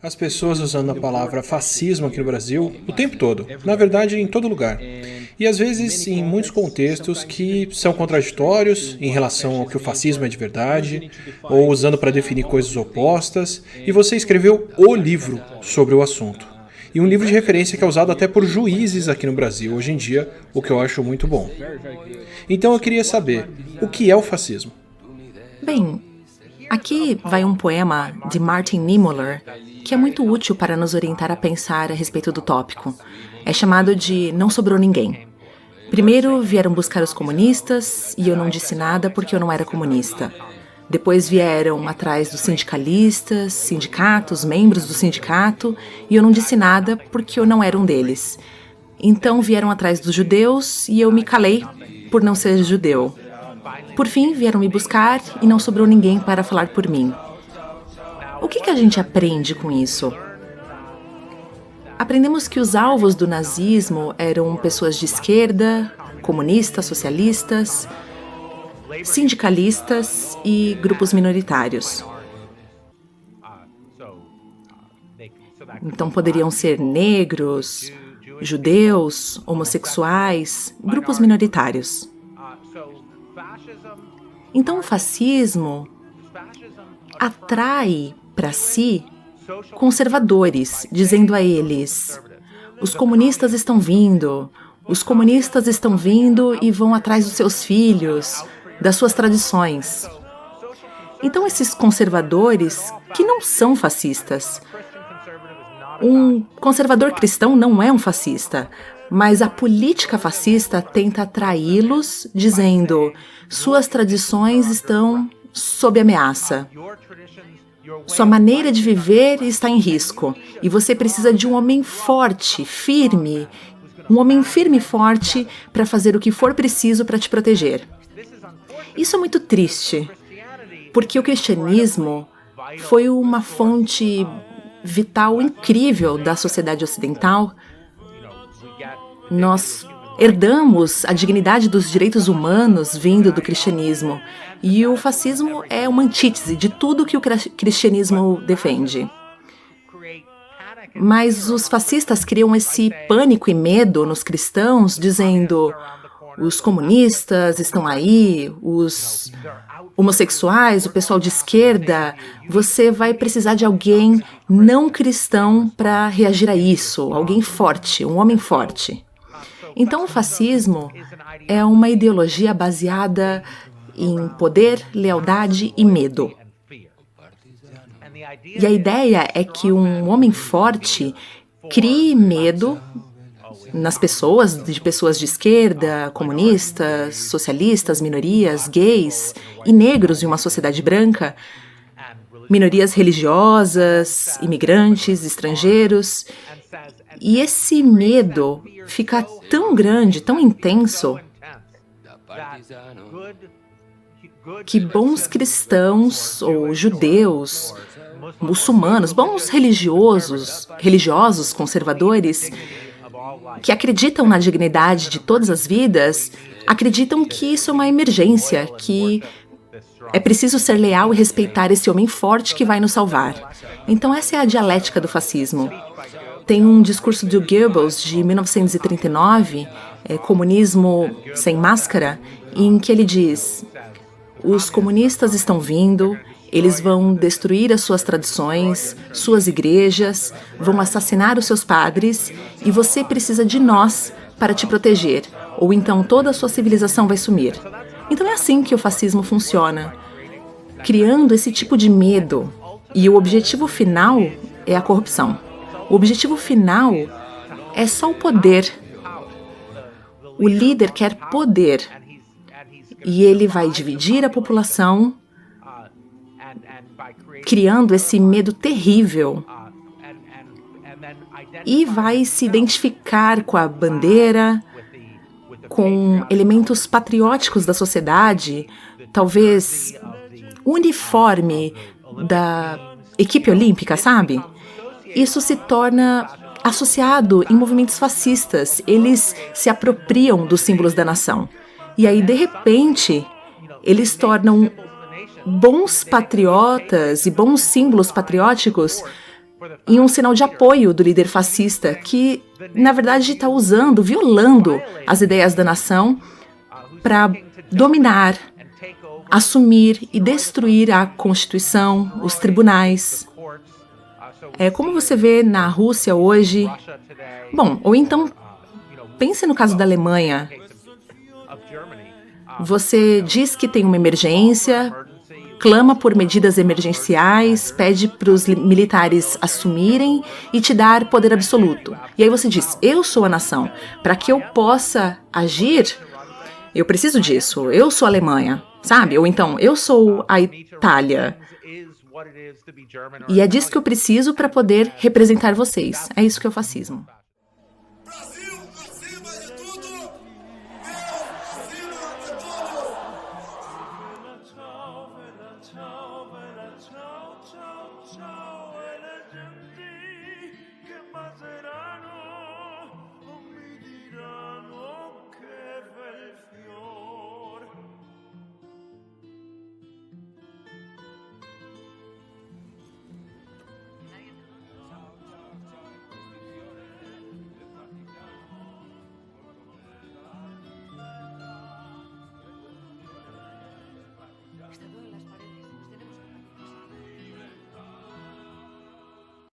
as pessoas usando a palavra fascismo aqui no Brasil o tempo todo, na verdade em todo lugar. E às vezes em muitos contextos que são contraditórios em relação ao que o fascismo é de verdade, ou usando para definir coisas opostas, e você escreveu o livro sobre o assunto. E um livro de referência que é usado até por juízes aqui no Brasil hoje em dia, o que eu acho muito bom. Então eu queria saber, o que é o fascismo? Bem, aqui vai um poema de Martin Niemöller que é muito útil para nos orientar a pensar a respeito do tópico. É chamado de Não Sobrou Ninguém. Primeiro vieram buscar os comunistas e eu não disse nada porque eu não era comunista. Depois vieram atrás dos sindicalistas, sindicatos, membros do sindicato, e eu não disse nada porque eu não era um deles. Então vieram atrás dos judeus e eu me calei por não ser judeu. Por fim, vieram me buscar e não sobrou ninguém para falar por mim. O que a gente aprende com isso? Aprendemos que os alvos do nazismo eram pessoas de esquerda, comunistas, socialistas, sindicalistas e grupos minoritários. Então poderiam ser negros, judeus, homossexuais, grupos minoritários. Então o fascismo atrai para si conservadores, dizendo a eles: os comunistas estão vindo e vão atrás dos seus filhos, das suas tradições. Então esses conservadores, que não são fascistas, um conservador cristão não é um fascista, mas a política fascista tenta atraí-los, dizendo: suas tradições estão sob ameaça. Sua maneira de viver está em risco e você precisa de um homem forte, firme, um homem firme e forte para fazer o que for preciso para te proteger. Isso é muito triste, porque o cristianismo foi uma fonte vital incrível da sociedade ocidental. Nós herdamos a dignidade dos direitos humanos vindo do cristianismo. E o fascismo é uma antítese de tudo que o cristianismo defende. Mas os fascistas criam esse pânico e medo nos cristãos, dizendo: os comunistas estão aí, os homossexuais, o pessoal de esquerda, você vai precisar de alguém não cristão para reagir a isso, alguém forte, um homem forte. Então o fascismo é uma ideologia baseada em poder, lealdade e medo. E a ideia é que um homem forte crie medo nas pessoas, de pessoas de esquerda, comunistas, socialistas, minorias, gays e negros em uma sociedade branca, minorias religiosas, imigrantes, estrangeiros. E esse medo fica tão grande, tão intenso, que bons cristãos ou judeus, muçulmanos, bons religiosos conservadores, que acreditam na dignidade de todas as vidas, acreditam que isso é uma emergência, que é preciso ser leal e respeitar esse homem forte que vai nos salvar. Então essa é a dialética do fascismo. Tem um discurso do Goebbels, de 1939, Comunismo Sem Máscara, em que ele diz: os comunistas estão vindo, eles vão destruir as suas tradições, suas igrejas, vão assassinar os seus padres e você precisa de nós para te proteger, ou então toda a sua civilização vai sumir. Então é assim que o fascismo funciona, criando esse tipo de medo, e o objetivo final é a corrupção. O objetivo final é só o poder. O líder quer poder e ele vai dividir a população, criando esse medo terrível, e vai se identificar com a bandeira, com elementos patrióticos da sociedade, talvez o uniforme da equipe olímpica, sabe? Isso se torna associado em movimentos fascistas. Eles se apropriam dos símbolos da nação. E aí, de repente, eles tornam bons patriotas e bons símbolos patrióticos em um sinal de apoio do líder fascista que, na verdade, está usando, violando as ideias da nação para dominar, assumir e destruir a Constituição, os tribunais. Como você vê na Rússia hoje. Bom, ou então, pense no caso da Alemanha. Você diz que tem uma emergência, clama por medidas emergenciais, pede para os militares assumirem e te dar poder absoluto. E aí você diz, eu sou a nação. Para que eu possa agir, eu preciso disso. Eu sou a Alemanha, sabe? Ou então, eu sou a Itália. E é disso que eu preciso para poder representar vocês. É isso que é o fascismo.